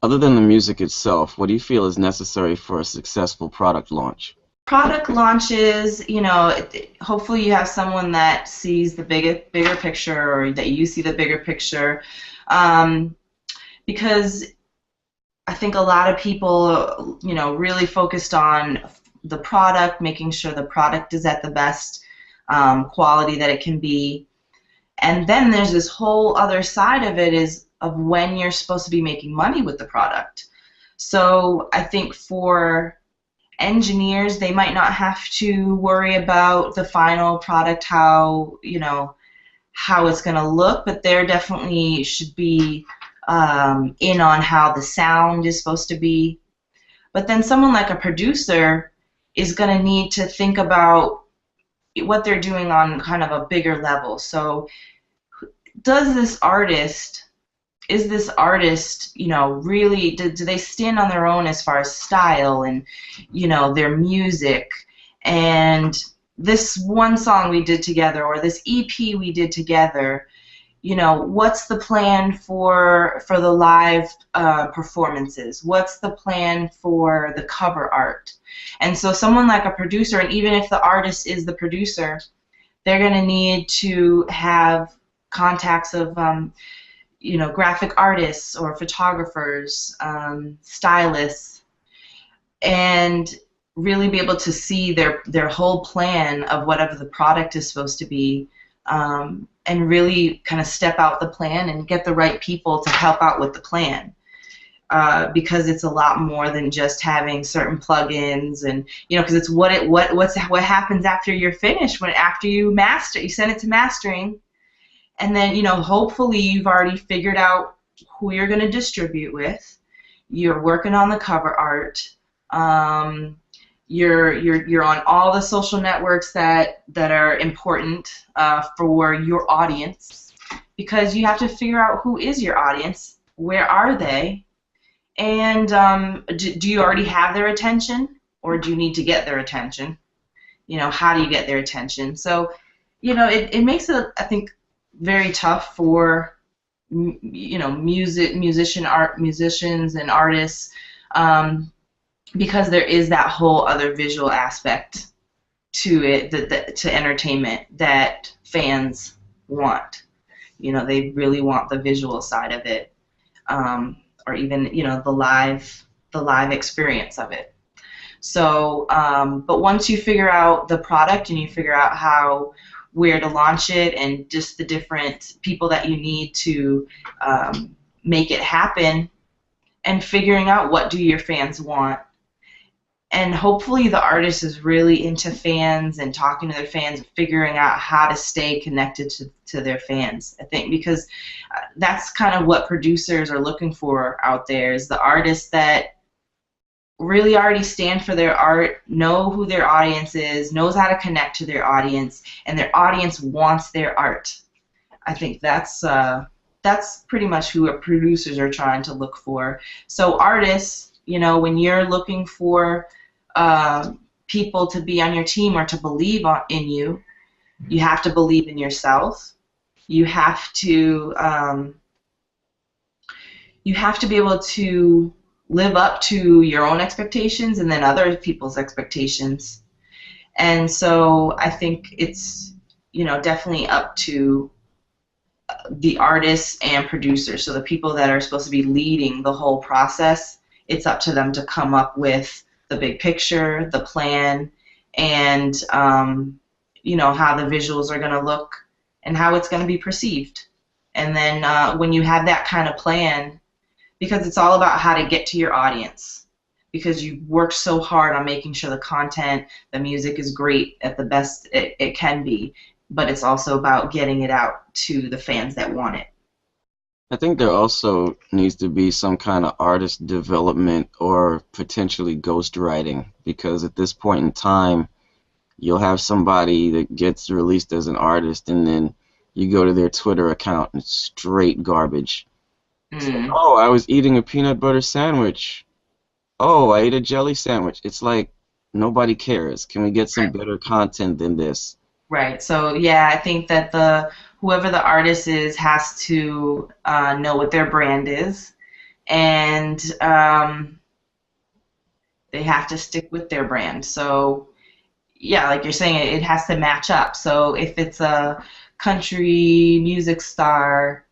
Other than the music itself, what do you feel is necessary for a successful product launch? Product launches, hopefully you have someone that sees the bigger picture, or that you see the bigger picture, um, because I think a lot of people, really focused on the product, making sure the product is at the best quality that it can be. And then there's this whole other side of it is of when you're supposed to be making money with the product. So I think for engineers, they might not have to worry about the final product, how it's going to look, but there definitely should be in on how the sound is supposed to be. But then someone like a producer is going to need to think about what they're doing on kind of a bigger level. So does this artist is this artist, really, do they stand on their own as far as style and, their music? And this one song we did together, or this EP we did together, what's the plan for the live performances? What's the plan for the cover art? And so someone like a producer, and even if the artist is the producer, they're going to need to have contacts of graphic artists or photographers, stylists, and really be able to see their whole plan of whatever the product is supposed to be, and really kind of step out the plan and get the right people to help out with the plan. Because it's a lot more than just having certain plugins, and because it's what happens after you're finished, after you send it to mastering. And then, hopefully you've already figured out who you're going to distribute with. You're working on the cover art. You're on all the social networks that are important for your audience, because you have to figure out who is your audience, where are they, and do you already have their attention, or do you need to get their attention? How do you get their attention? So, it makes it, I think, very tough for musicians and artists, because there is that whole other visual aspect to it, to entertainment, that fans want. They really want the visual side of it, or even the live experience of it. So, but once you figure out the product and you figure out where to launch it, and just the different people that you need to make it happen, and figuring out what do your fans want, and hopefully the artist is really into fans and talking to their fans and figuring out how to stay connected to their fans. I think because that's kind of what producers are looking for out there, is the artists that really already stand for their art, know who their audience is, knows how to connect to their audience, and their audience wants their art. I think that's pretty much who producers are trying to look for. So artists, when you're looking for people to be on your team or to believe in you, you have to believe in yourself. You have to be able to live up to your own expectations and then other people's expectations. And so I think it's, definitely up to the artists and producers. So the people that are supposed to be leading the whole process, it's up to them to come up with the big picture, the plan, and how the visuals are going to look and how it's going to be perceived. And then when you have that kind of plan, because it's all about how to get to your audience, because you worked so hard on making sure the content, the music is great at the best it can be, but it's also about getting it out to the fans that want it. I think there also needs to be some kind of artist development or potentially ghostwriting, because at this point in time, you'll have somebody that gets released as an artist, and then you go to their Twitter account and it's straight garbage. It's like, Mm. oh, I was eating a peanut butter sandwich. Oh, I ate a jelly sandwich. It's like nobody cares. Can we get some better content than this? Right. So yeah, I think that whoever the artist is has to know what their brand is, and they have to stick with their brand. So yeah, like you're saying, it has to match up. So if it's a country music star,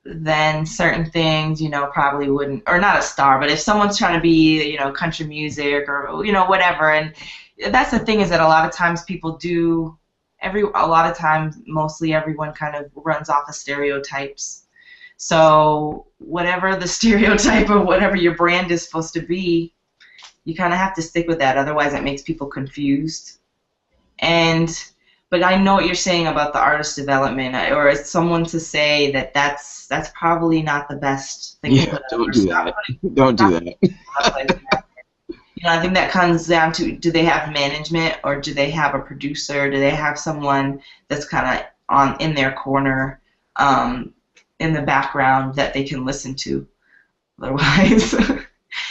then certain things, probably wouldn't, or not a star, but if someone's trying to be, country music or, whatever. And that's the thing, is that a lot of times people do, a lot of times, mostly everyone kind of runs off of stereotypes. So whatever the stereotype of whatever your brand is supposed to be, you kind of have to stick with that. Otherwise, it makes people confused. But I know what you're saying about the artist development, or as someone to say that that's probably not the best thing to Yeah, put out. don't do that. Don't do that. I think that comes down to, do they have management, or do they have a producer? Do they have someone that's kind of in their corner, in the background, that they can listen to? Otherwise.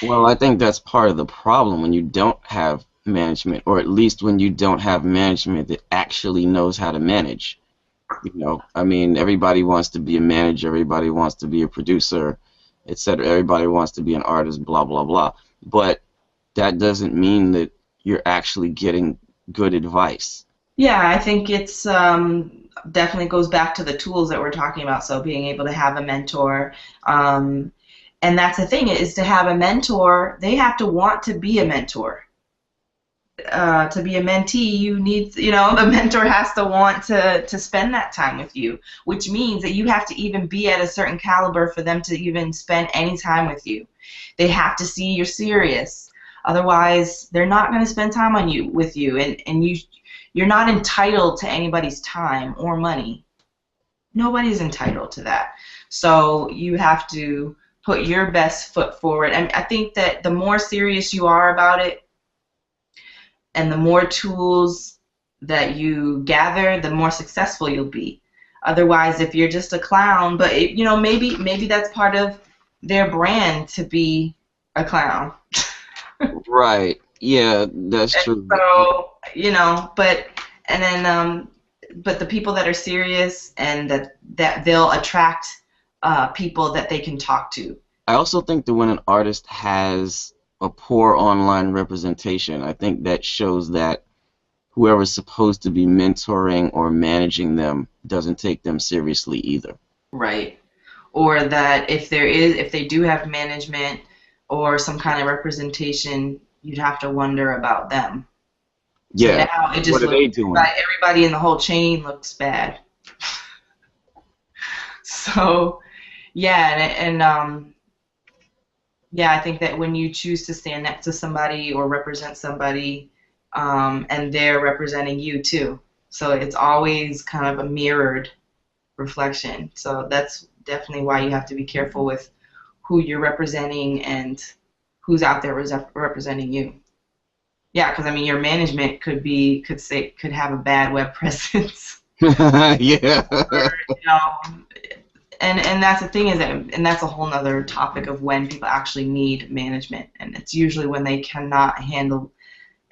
Well, I think that's part of the problem when you don't have management, or at least when you don't have management that actually knows how to manage. I mean, everybody wants to be a manager, everybody wants to be a producer, etc. Everybody wants to be an artist, blah, blah, blah. But that doesn't mean that you're actually getting good advice. Yeah, I think it's definitely goes back to the tools that we're talking about. So being able to have a mentor, and that's the thing, is to have a mentor, they have to want to be a mentor. To be a mentee, you need, the mentor has to want to spend that time with you, which means that you have to even be at a certain caliber for them to even spend any time with you. They have to see you're serious. Otherwise, they're not going to spend time with you, and you're not entitled to anybody's time or money. Nobody's entitled to that. So you have to put your best foot forward. And I think that the more serious you are about it, and the more tools that you gather, the more successful you'll be. Otherwise, if you're just a clown, but maybe that's part of their brand, to be a clown. Right. Yeah, that's true. So, but the people that are serious, and that they'll attract people that they can talk to. I also think that when an artist has a poor online representation, I think that shows that whoever's supposed to be mentoring or managing them doesn't take them seriously either. Right. Or that if they do have management or some kind of representation, you'd have to wonder about them. Yeah. So now it just what are they doing? Everybody in the whole chain looks bad. So, yeah, and yeah, I think that when you choose to stand next to somebody or represent somebody, and they're representing you too, so it's always kind of a mirrored reflection. So that's definitely why you have to be careful with who you're representing and who's out there representing you. Yeah, because I mean, your management could have a bad web presence. Yeah. Or, and that's the thing, is that, and that's a whole nother topic of when people actually need management, and it's usually when they cannot handle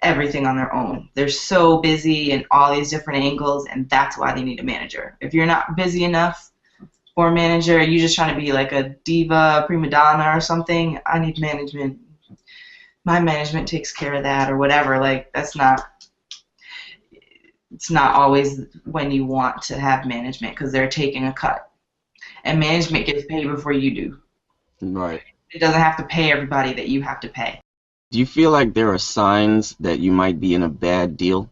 everything on their own. They're so busy in all these different angles, and that's why they need a manager. If you're not busy enough for a manager, you're just trying to be like a diva, prima donna or something, I need management. My management takes care of that, or whatever. Like, it's not always when you want to have management, because they're taking a cut. And management gets paid before you do. Right. It doesn't have to pay everybody that you have to pay. Do you feel like there are signs that you might be in a bad deal?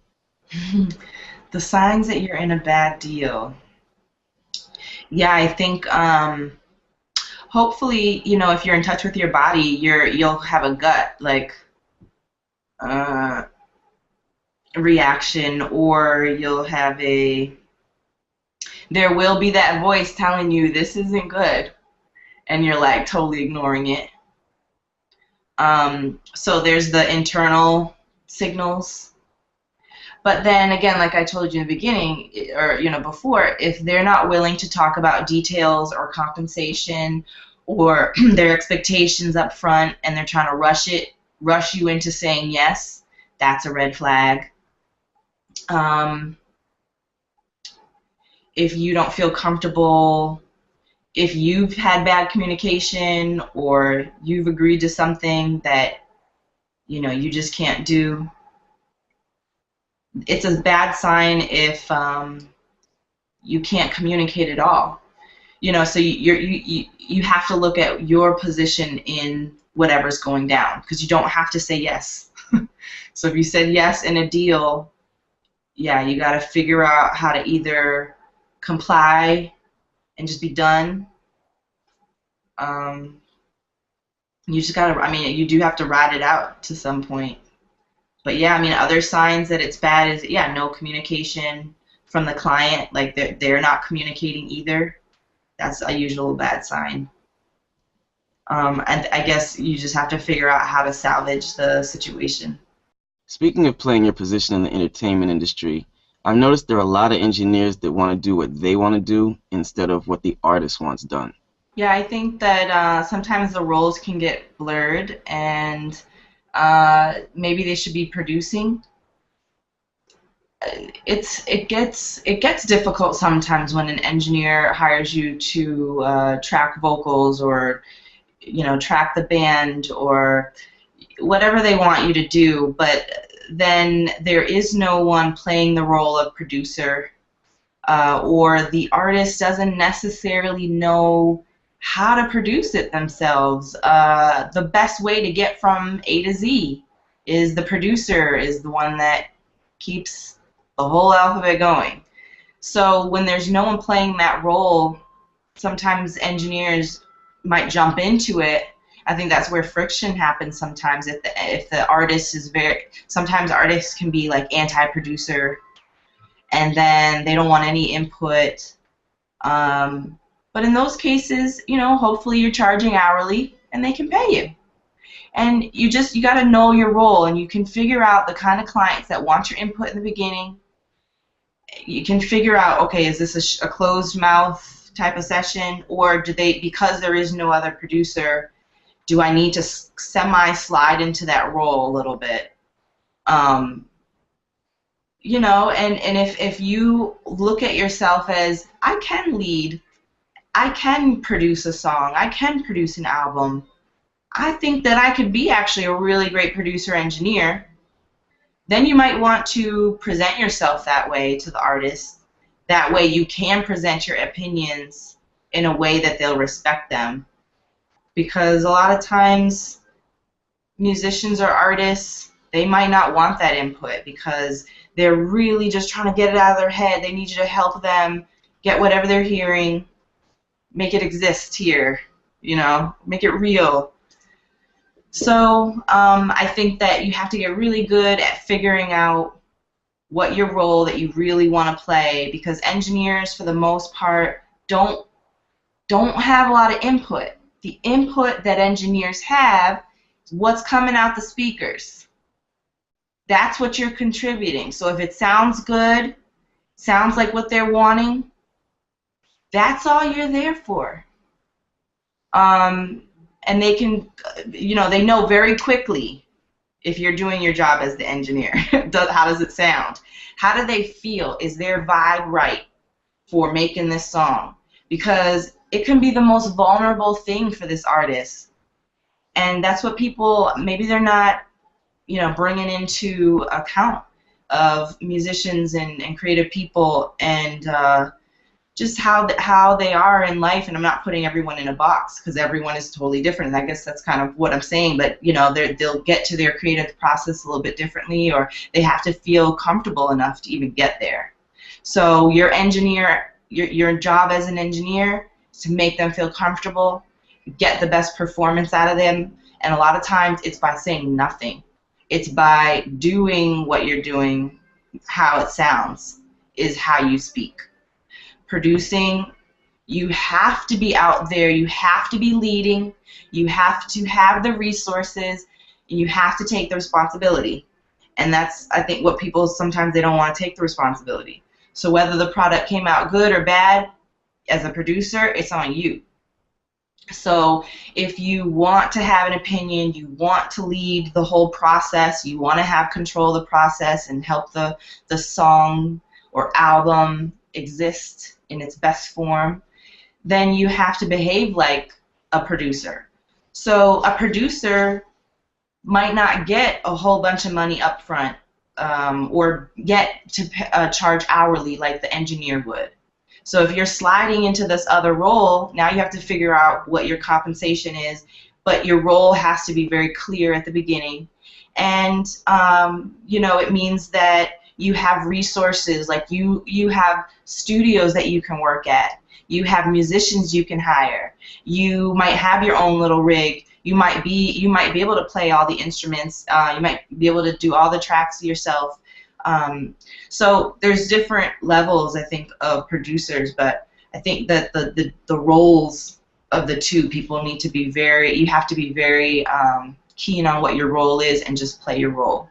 The signs that you're in a bad deal. Yeah, I think hopefully, if you're in touch with your body, you'll have a gut reaction, or you'll have there will be that voice telling you this isn't good, and you're like totally ignoring it. So there's the internal signals. But then again, like I told you in the beginning, or before, if they're not willing to talk about details or compensation or their expectations up front, and they're trying to rush you into saying yes, that's a red flag. If you don't feel comfortable if you've had bad communication or you've agreed to something that you just can't do, it's a bad sign if you can't communicate at all. So you have to look at your position in whatever's going down, because you don't have to say yes. So if you said yes in a deal, yeah, you got to figure out how to either comply and just be done. You just got to, I mean, you do have to ride it out to some point. But yeah, I mean, other signs that it's bad is, yeah, no communication from the client, like they're not communicating either. That's a usual bad sign. And I guess you just have to figure out how to salvage the situation. Speaking of playing your position in the entertainment industry, I've noticed there are a lot of engineers that want to do what they want to do instead of what the artist wants done. Yeah, I think that sometimes the roles can get blurred, and maybe they should be producing. It gets difficult sometimes when an engineer hires you to track vocals, or track the band, or whatever they want you to do, but then there is no one playing the role of producer, or the artist doesn't necessarily know how to produce it themselves. The best way to get from A to Z is the producer is the one that keeps the whole alphabet going. So when there's no one playing that role, sometimes engineers might jump into it. I think that's where friction happens sometimes. If the artist is sometimes artists can be like anti-producer, and then they don't want any input. But in those cases, hopefully you're charging hourly and they can pay you. And you got to know your role, and you can figure out the kind of clients that want your input in the beginning. You can figure out, okay, is this a closed mouth type of session, or do they, because there is no other producer, do I need to semi-slide into that role a little bit? And if you look at yourself as, I can lead, I can produce a song, I can produce an album, I think that I could be actually a really great producer engineer, then you might want to present yourself that way to the artist. That way you can present your opinions in a way that they'll respect them. Because a lot of times musicians or artists, they might not want that input because they're really just trying to get it out of their head. They need you to help them get whatever they're hearing, make it exist here, make it real. So I think that you have to get really good at figuring out what your role that you really want to play, because engineers, for the most part, don't have a lot of input. The input that engineers have is what's coming out the speakers. That's what you're contributing. So if it sounds good, sounds like what they're wanting, that's all you're there for. And they can, they know very quickly if you're doing your job as the engineer. How does it sound? How do they feel? Is their vibe right for making this song? Because it can be the most vulnerable thing for this artist. And that's what people, maybe they're not, bringing into account of musicians and creative people, and just how they are in life. And I'm not putting everyone in a box, because everyone is totally different. And I guess that's kind of what I'm saying. But they'll get to their creative process a little bit differently, or they have to feel comfortable enough to even get there. So your job as an engineer is to make them feel comfortable, get the best performance out of them. And a lot of times it's by saying nothing. It's by doing what you're doing. How it sounds is how you speak. Producing, you have to be out there, you have to be leading, you have to have the resources, and you have to take the responsibility. And that's, I think, what people sometimes, they don't want to take the responsibility. So whether the product came out good or bad, as a producer, it's on you. So if you want to have an opinion, you want to lead the whole process, you want to have control of the process and help the song or album exist in its best form, then you have to behave like a producer. So a producer might not get a whole bunch of money up front, or get to charge hourly like the engineer would. So if you're sliding into this other role, now you have to figure out what your compensation is, but your role has to be very clear at the beginning. And it means that you have resources, like you have studios that you can work at. You have musicians you can hire. You might have your own little rig. You might be able to play all the instruments. You might be able to do all the tracks yourself. So there's different levels, I think, of producers, but I think that the roles of the two, people need to be you have to be very keen on what your role is and just play your role.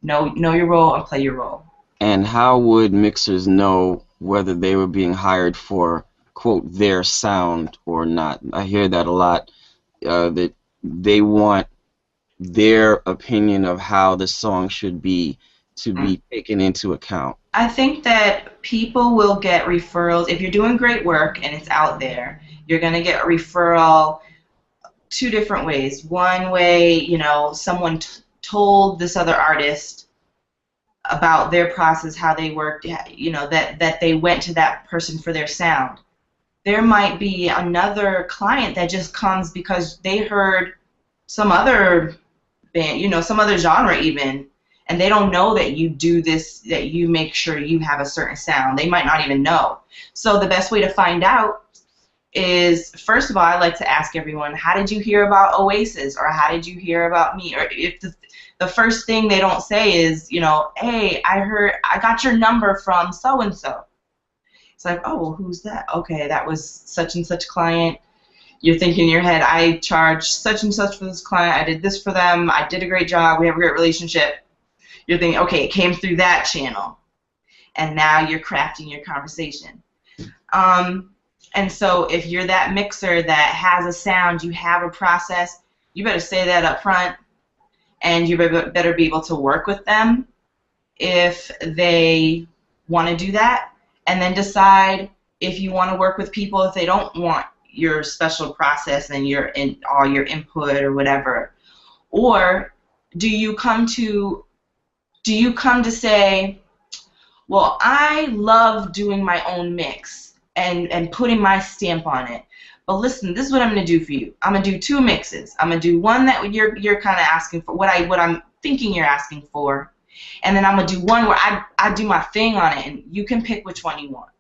Know your role and play your role. And how would mixers know whether they were being hired for, quote, their sound or not? I hear that a lot, that they want their opinion of how the song should be to be taken into account. I think that people will get referrals. If you're doing great work and it's out there, you're going to get a referral two different ways. One way, someone told this other artist about their process, how they worked, that they went to that person for their sound. There might be another client that just comes because they heard some other band, some other genre even, and they don't know that you do this, that you make sure you have a certain sound. They might not even know. So the best way to find out is, first of all, I like to ask everyone, how did you hear about Oasis, or how did you hear about me? Or if the first thing they don't say is, hey, I got your number from so-and-so. It's like, oh, well, who's that? Okay, that was such and such client. You're thinking in your head, I charged such and such for this client. I did this for them. I did a great job. We have a great relationship. You're thinking, okay, it came through that channel. And now you're crafting your conversation. And so if you're that mixer that has a sound, you have a process, you better say that up front, and you better be able to work with them if they want to do that, and then decide if you want to work with people if they don't want your special process and all your input or whatever. Or do you come to say, well, I love doing my own mix and putting my stamp on it, but listen, this is what I'm going to do for you. I'm going to do two mixes. I'm going to do one that you're kind of asking for, what I'm thinking you're asking for, and then I'm going to do one where I do my thing on it, and you can pick which one you want.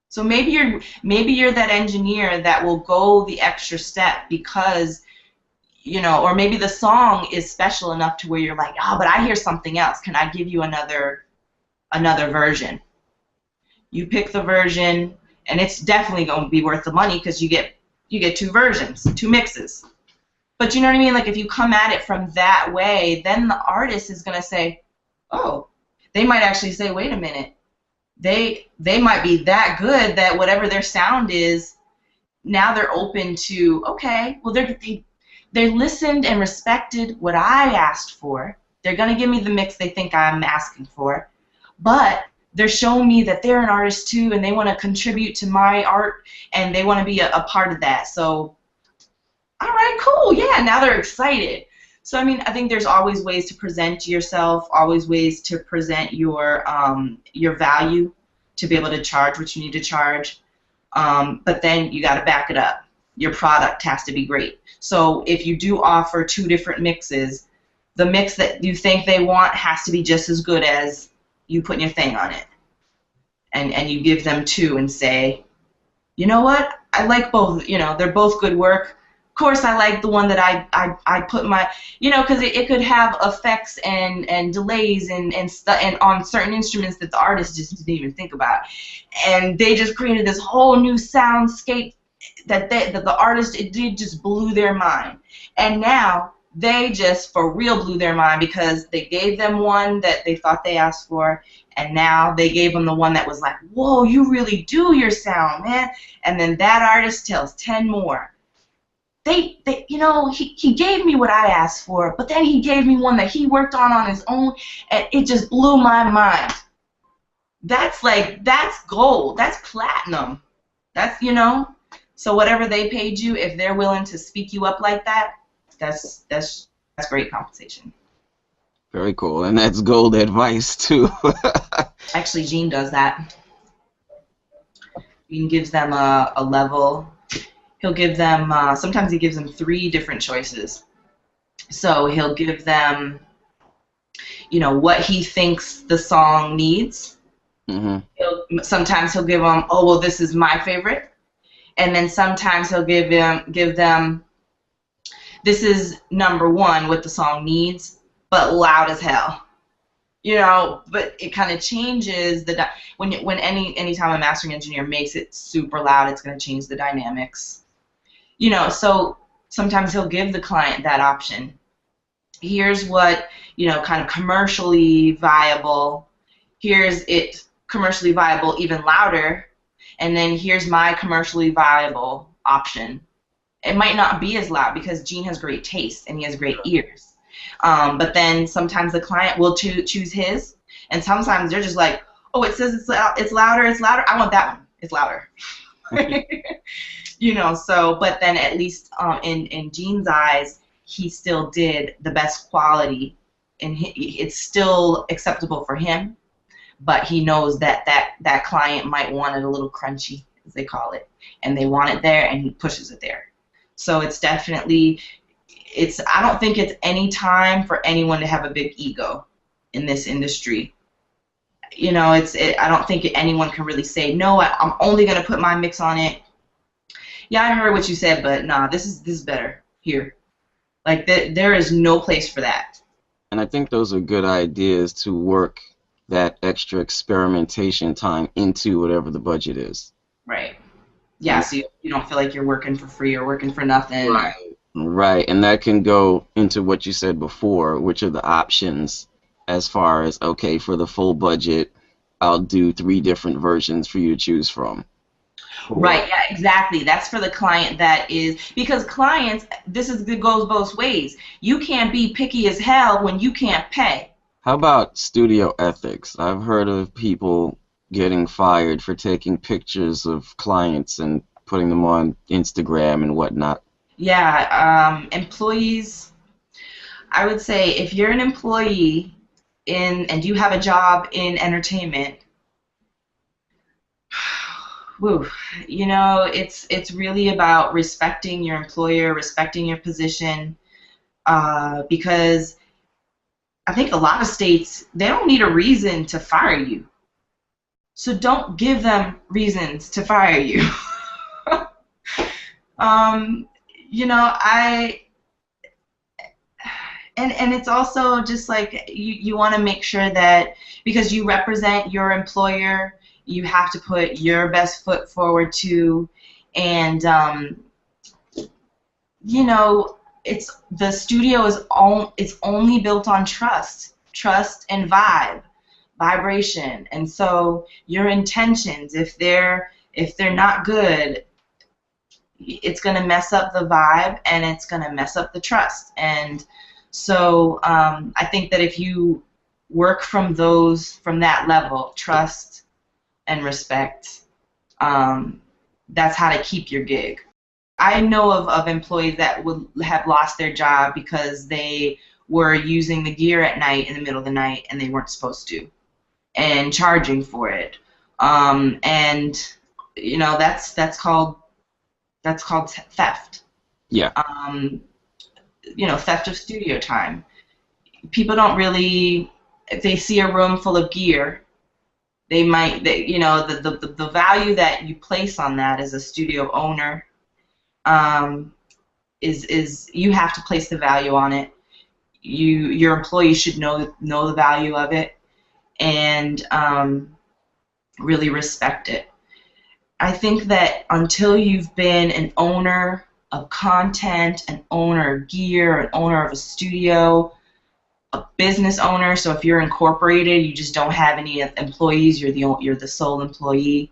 So maybe you're that engineer that will go the extra step because, or maybe the song is special enough to where you're like, oh, but I hear something else. Can I give you another version? You pick the version, and it's definitely going to be worth the money because you get two versions, two mixes. But you know what I mean? Like if you come at it from that way, then the artist is going to say, oh, they might actually say, wait a minute. They might be that good that whatever their sound is, now they're open to, okay, well they listened and respected what I asked for. They're going to give me the mix they think I'm asking for, but they're showing me that they're an artist too, and they want to contribute to my art, and they want to be a part of that. So, all right, cool, yeah, now they're excited. So, I mean, I think there's always ways to present yourself, always ways to present your value to be able to charge what you need to charge. But then you got to back it up. Your product has to be great. So if you do offer two different mixes, the mix that you think they want has to be just as good as you putting your thing on it. And you give them two and say, you know what? I like both. They're both good work. Of course, I like the one that I put my, because it could have effects and delays and on certain instruments that the artist just didn't even think about, and they just created this whole new soundscape that the artist, it just blew their mind, and now they just for real blew their mind because they gave them one that they thought they asked for, and now they gave them the one that was like, whoa, you really do your sound, man, and then that artist tells 10 more. He gave me what I asked for, but then he gave me one that he worked on his own, and it just blew my mind. That's gold. That's platinum. That's, so whatever they paid you, if they're willing to speak you up like that, that's great compensation. Very cool, and that's gold advice too. Actually, Gene does that. Gene gives them a level. He'll give them, sometimes he gives them 3 different choices. So he'll give them, what he thinks the song needs. Mm-hmm. Sometimes he'll give them, oh, well, this is my favorite. And then sometimes he'll give them, this is number 1, what the song needs, but loud as hell. But it kind of changes when anytime a mastering engineer makes it super loud, it's going to change the dynamics. So sometimes he'll give the client that option. Here's what, kind of commercially viable. Here's it commercially viable even louder. And then here's my commercially viable option. It might not be as loud because Gene has great taste and he has great ears. But then sometimes the client will choose his, and sometimes they're just like, oh, it says it's louder, I want that one, it's louder. But then at least in Gene's eyes, he still did the best quality, and it's still acceptable for him, but he knows that client might want it a little crunchy, as they call it, and they want it there, and he pushes it there. So it's definitely, I don't think it's any time for anyone to have a big ego in this industry. I don't think anyone can really say, no, I'm only going to put my mix on it. Yeah, I heard what you said, but nah, this is better here. Like, there is no place for that. And I think those are good ideas to work that extra experimentation time into whatever the budget is. Right. Yeah, so you don't feel like you're working for free or working for nothing. Right, and that can go into what you said before, which are the options as far as, okay, for the full budget, I'll do 3 different versions for you to choose from. Right, yeah, exactly. That's for the client because clients, it goes both ways. You can't be picky as hell when you can't pay. How about studio ethics? I've heard of people getting fired for taking pictures of clients and putting them on Instagram and whatnot. Yeah, employees, I would say if you're an employee and you have a job in entertainment, it's really about respecting your employer, respecting your position, because I think a lot of states, they don't need a reason to fire you. So don't give them reasons to fire you. And it's also just like you want to make sure that because you represent your employer, you have to put your best foot forward too, and the studio it's only built on trust and vibration, and so your intentions, if they're not good, it's going to mess up the vibe and it's going to mess up the trust. And so I think that if you work from that level, trust and respect, that's how to keep your gig. I know of employees that would have lost their job because they were using the gear at night in the middle of the night and they weren't supposed to, and charging for it. That's called theft. Yeah. Theft of studio time. People don't really, if they see a room full of gear, the value that you place on that as a studio owner is you have to place the value on it. Your employees should know the value of it and really respect it. I think that until you've been an owner of content, an owner of gear, an owner of a studio, a business owner, so if you're incorporated, you just don't have any employees, you're the sole employee.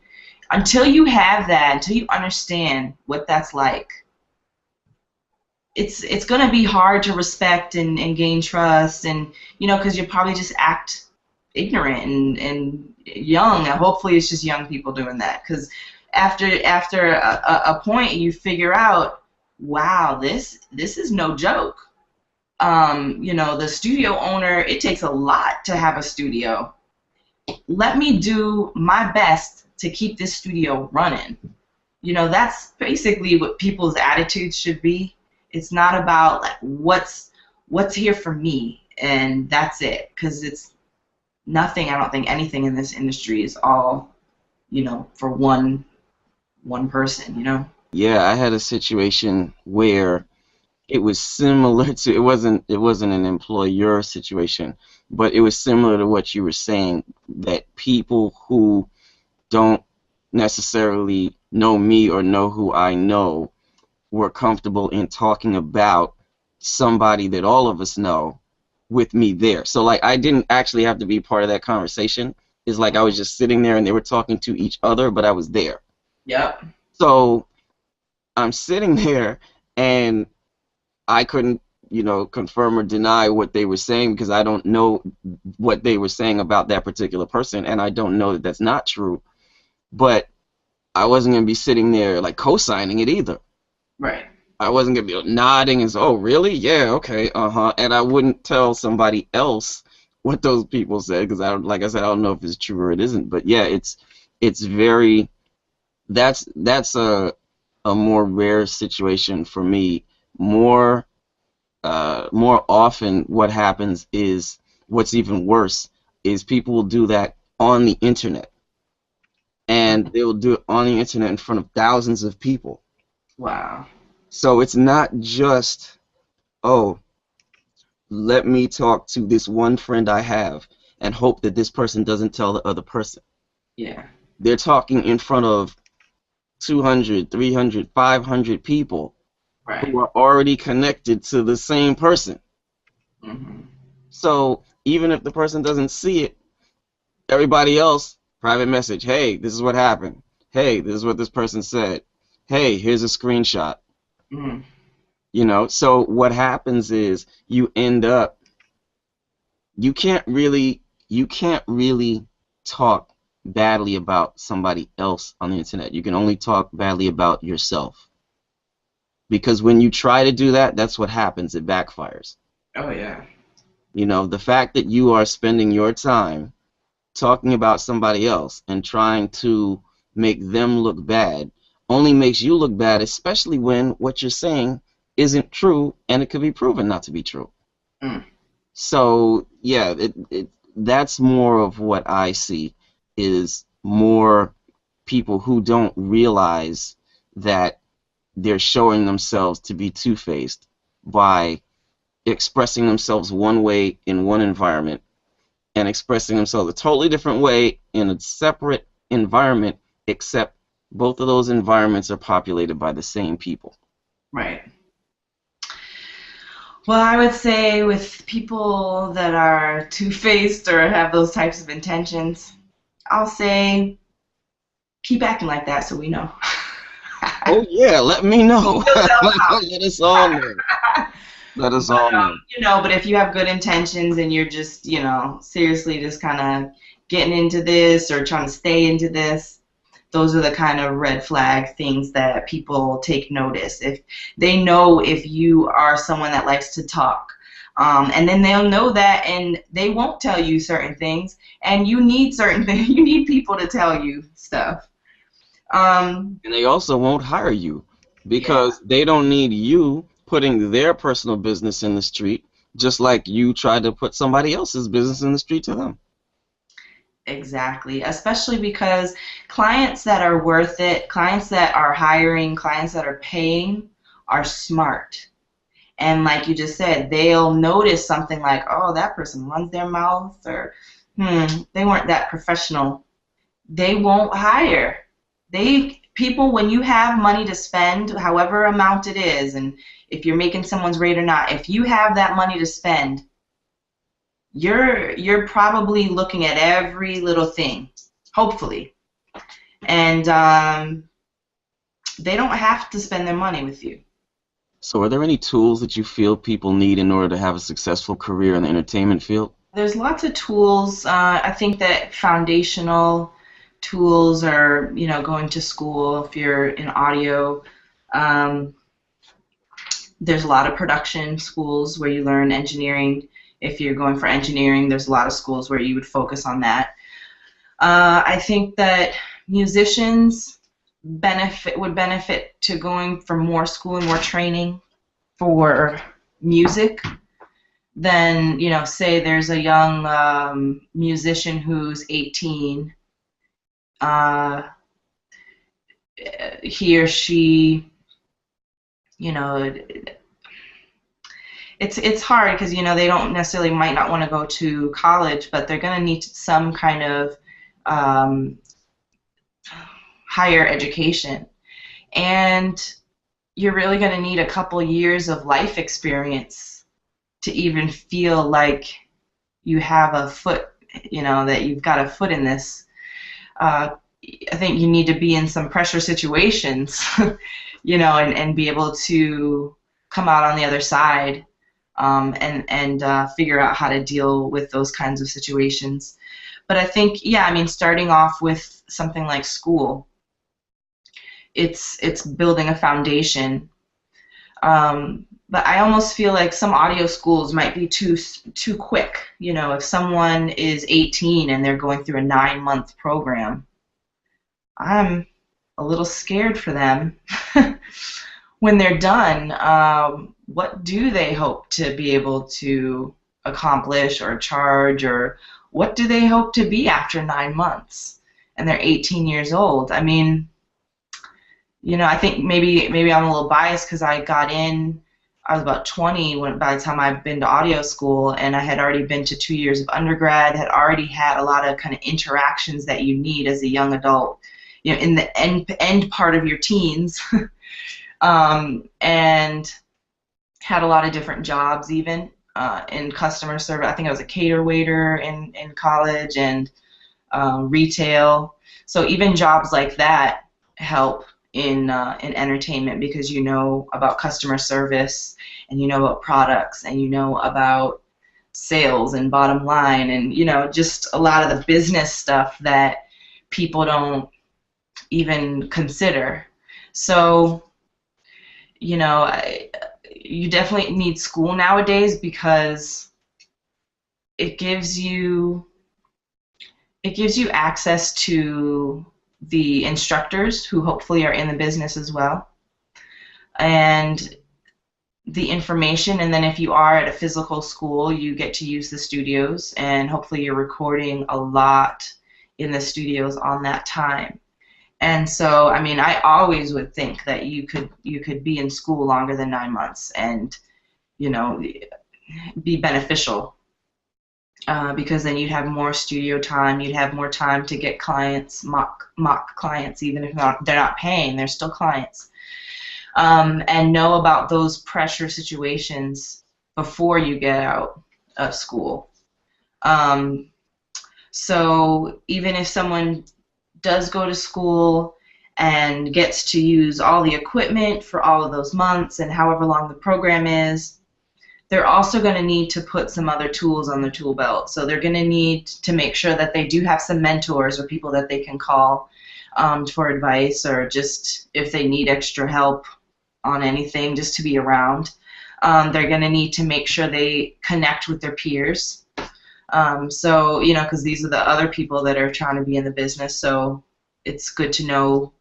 Until you have that, until you understand what that's like, it's going to be hard to respect and gain trust, and because you probably just act ignorant and young. And hopefully it's just young people doing that, because after a point, you figure out, wow, this is no joke. You know, the studio owner, it takes a lot to have a studio. Let me do my best to keep this studio running. You know, that's basically what people's attitudes should be. It's not about like what's here for me and that's it, because it's nothing. I don't think anything in this industry is all, you know, for one person, you know. Yeah, I had a situation where it was similar to, it wasn't an employer situation, but it was similar to what you were saying, that people who don't necessarily know me or know who I know were comfortable in talking about somebody that all of us know with me there. So like I didn't actually have to be part of that conversation. It's like I was just sitting there and they were talking to each other, but I was there. Yep. So I'm sitting there and I couldn't, you know, confirm or deny what they were saying because I don't know what they were saying about that particular person, and I don't know that that's not true. But I wasn't going to be sitting there like co-signing it either. Right. I wasn't going to be nodding and say, oh, really? Yeah, okay, uh-huh. And I wouldn't tell somebody else what those people said because, like I said, I don't know if it's true or it isn't. But, yeah, it's very – that's a more rare situation for me. More often what happens is, what's even worse is people will do that on the internet. And they will do it on the internet in front of thousands of people. Wow. So it's not just, oh, let me talk to this one friend I have and hope that this person doesn't tell the other person. Yeah. They're talking in front of 200, 300, 500 people who are already connected to the same person. Mm-hmm. So even if the person doesn't see it, everybody else, private message, hey, this is what happened. Hey, this is what this person said. Hey, here's a screenshot. Mm-hmm. You know, so what happens is you end up, you can't really talk badly about somebody else on the internet. You can only talk badly about yourself. Because when you try to do that, that's what happens. It backfires. Oh, yeah. You know, the fact that you are spending your time talking about somebody else and trying to make them look bad only makes you look bad, especially when what you're saying isn't true and it could be proven not to be true. Mm. So, yeah, that's more of what I see, is more people who don't realize that they're showing themselves to be two-faced by expressing themselves one way in one environment and expressing themselves a totally different way in a separate environment, except both of those environments are populated by the same people. Right. Well, I would say with people that are two-faced or have those types of intentions, I'll say keep acting like that so we know. Oh, yeah, let me know. Let us all know. Let us all know. You know, but if you have good intentions and you're just, you know, seriously just kind of getting into this or trying to stay into this, those are the kind of red flag things that people take notice. If they know if you are someone that likes to talk, and then they'll know that, and they won't tell you certain things, and you need certain things. You need people to tell you stuff. And they also won't hire you because they don't need you putting their personal business in the street, just like you tried to put somebody else's business in the street to them. Exactly, especially because clients that are worth it, clients that are hiring, clients that are paying are smart. And like you just said, they'll notice something like, oh, that person runs their mouth, or they weren't that professional. They won't hire. People, when you have money to spend, however amount it is, and if you're making someone's rate or not, if you have that money to spend, you're probably looking at every little thing, hopefully, and they don't have to spend their money with you. So are there any tools that you feel people need in order to have a successful career in the entertainment field? There's lots of tools. I think that foundational tools are, going to school. If you're in audio, um, there's a lot of production schools where you learn engineering. If you're going for engineering, there's a lot of schools where you would focus on that. I think that musicians would benefit to going for more school and more training for music than, say there's a young musician who's 18. He or she, it's hard because they don't necessarily might not want to go to college, but they're going to need some kind of higher education, and you're really going to need a couple years of life experience to even feel like you have a foot, that you've got a foot in this. I think you need to be in some pressure situations, and be able to come out on the other side, and figure out how to deal with those kinds of situations. But I think, starting off with something like school, it's building a foundation. But I almost feel like some audio schools might be too quick. If someone is 18 and they're going through a 9-month program, I'm a little scared for them. When they're done, what do they hope to be able to accomplish or charge, or what do they hope to be after 9 months? And they're 18 years old. I mean, I think maybe I'm a little biased because I got in, I was about 20 by the time I've been to audio school, and I had already been to 2 years of undergrad, had already had a lot of kind of interactions that you need as a young adult, in the end part of your teens, and had a lot of different jobs even in customer service. I think I was a cater waiter in college, and retail. So even jobs like that help in entertainment, because you know about customer service, and you know about products, and you know about sales and bottom line, and just a lot of the business stuff that people don't even consider. So you definitely need school nowadays, because it gives you access to the instructors who hopefully are in the business as well, and the information. And then if you are at a physical school, you get to use the studios, and hopefully you're recording a lot in the studios on that time. And so, I always would think that you could be in school longer than 9 months and, be beneficial, because then you'd have more studio time, you'd have more time to get clients, mock clients, even if they're not paying, they're still clients, and know about those pressure situations before you get out of school. So even if someone does go to school and gets to use all the equipment for all of those months and however long the program is, they're also going to need to put some other tools on their tool belt. So they're going to need to make sure that they do have some mentors or people that they can call for advice, or just if they need extra help on anything, just to be around. They're going to need to make sure they connect with their peers. So, because these are the other people that are trying to be in the business, so it's good to know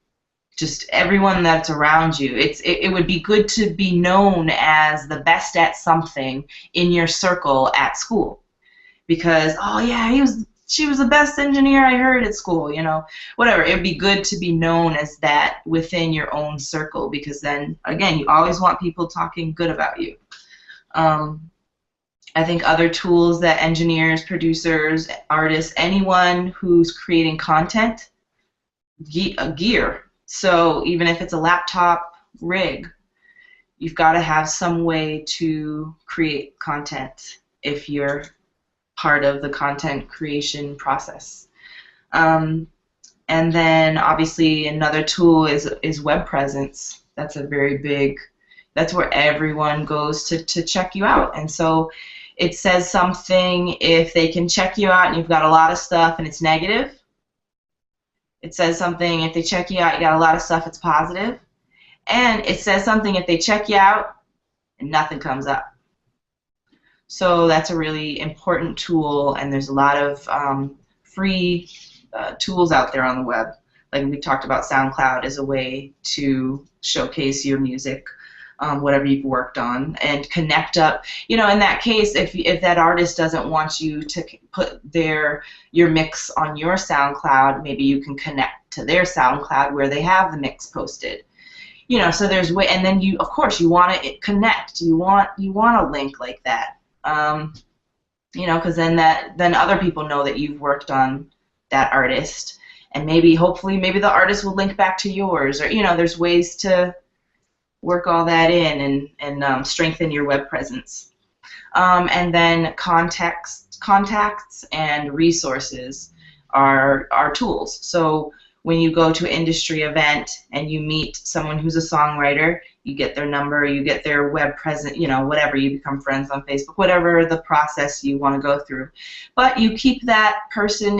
just everyone that's around you. It would be good to be known as the best at something in your circle at school, because, oh yeah, she was the best engineer I heard at school, whatever. It would be good to be known as that within your own circle, because then, again, you always want people talking good about you. I think other tools that engineers, producers, artists, anyone who's creating content, gear. So even if it's a laptop rig, you've got to have some way to create content if you're part of the content creation process. And then obviously another tool is web presence. That's a very big, that's where everyone goes to check you out. And so it says something if they can check you out and you've got a lot of stuff and it's negative. It says something, if they check you out, you got a lot of stuff, it's positive. And it says something, if they check you out, and nothing comes up. So that's a really important tool, and there's a lot of free tools out there on the web. Like we talked about, SoundCloud is a way to showcase your music, whatever you've worked on, and connect up. You know, in that case, if that artist doesn't want you to put your mix on your SoundCloud, maybe you can connect to their SoundCloud where they have the mix posted. You know, so there's way, and then you, of course, you want to connect. You want a link like that. You know, because then other people know that you've worked on that artist, and hopefully maybe the artist will link back to yours, or, you know, there's ways to work all that in and strengthen your web presence. And then contacts and resources are tools. So when you go to an industry event and you meet someone who's a songwriter, you get their number, you get their web presence, you know, whatever, you become friends on Facebook, whatever the process you want to go through. But you keep that person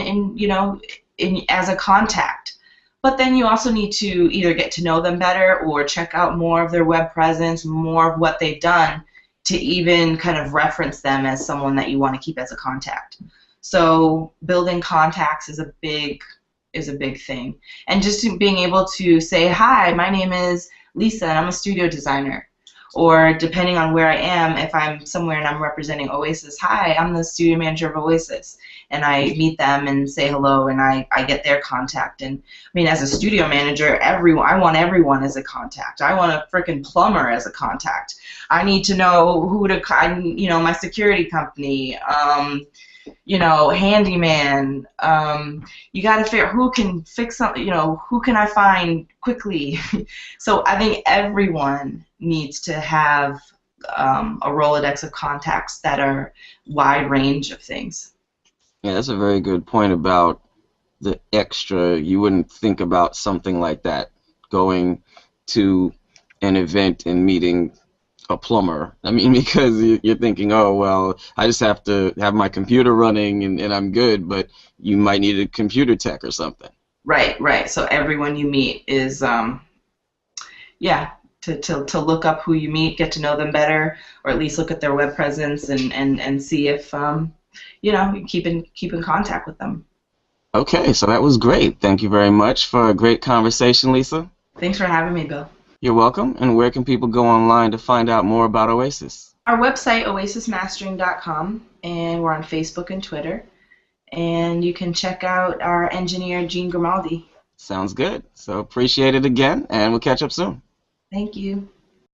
as a contact. But then you also need to either get to know them better or check out more of their web presence, more of what they've done, to even kind of reference them as someone that you want to keep as a contact. So building contacts is a big thing. And just being able to say, hi, my name is Lisa and I'm a studio designer. Or depending on where I am, if I'm somewhere and I'm representing Oasis, hi, I'm the studio manager of Oasis. And I meet them and say hello, and I get their contact. And I mean, as a studio manager, I want everyone as a contact. I want a freaking plumber as a contact. I need to know my security company, handyman. You got to figure who can fix something, who can I find quickly. So I think everyone needs to have a Rolodex of contacts that are wide range of things. Yeah, that's a very good point about the extra. You wouldn't think about something like that, going to an event and meeting a plumber. I mean, because you're thinking, oh, well, I just have to have my computer running and I'm good, but you might need a computer tech or something. Right. So everyone you meet is, to look up who you meet, get to know them better, or at least look at their web presence and see if, you keep in contact with them. Okay, so that was great. Thank you very much for a great conversation, Lisa. Thanks for having me, Bill. You're welcome. And where can people go online to find out more about Oasis? Our website, oasismastering.com, and we're on Facebook and Twitter. And you can check out our engineer, Gene Grimaldi. Sounds good. So appreciate it again, and we'll catch up soon. Thank you.